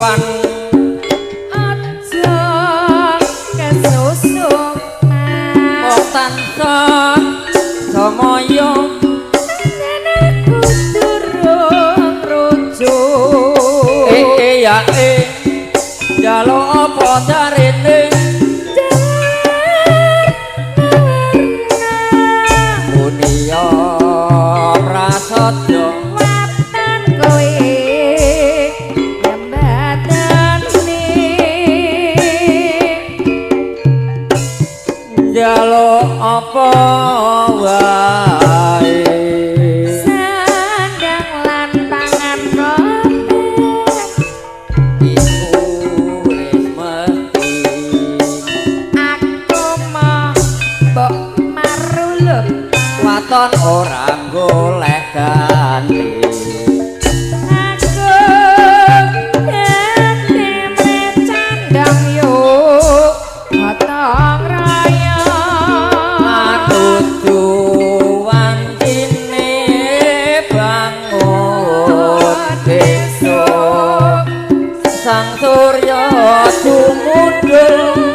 pan aja kesusuk kok tansah samaya aku durung rujuk ya njaluk apa jarene munia prasadya watan kowe jembatane njaluk apa wae sandang lan pangan iku wis mesti aku mau mbok marulup waton ora golek ganti aku ganti mrecandang yo gotong royong dudu wancine bangun besok sang surya tumudul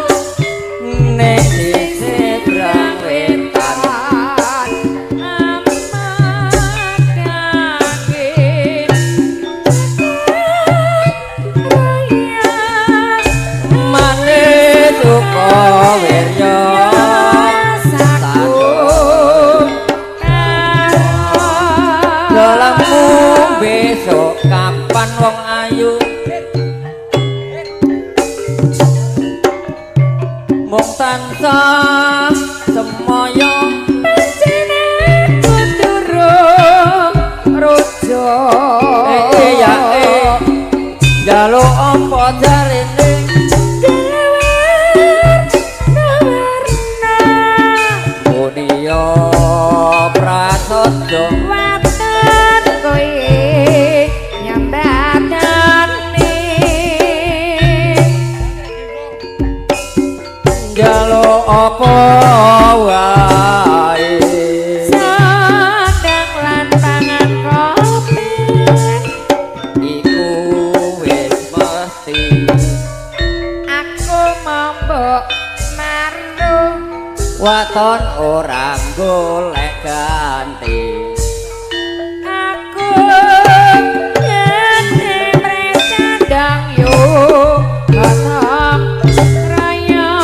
ning sisih brang wetan wirya saku dalammu besok kapan wong ayu mung tansah semaya panjenengan durung rujuk njaluk apa jarene munia prasadya watan kowe nyambatane njaluk apa wae sandang lan pangan kopi iku wis mesti aku mbok marung waton ora golek ganti aku ganti mrecandang yo gotong royong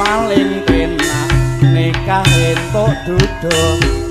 paling penak nikah entuk duduh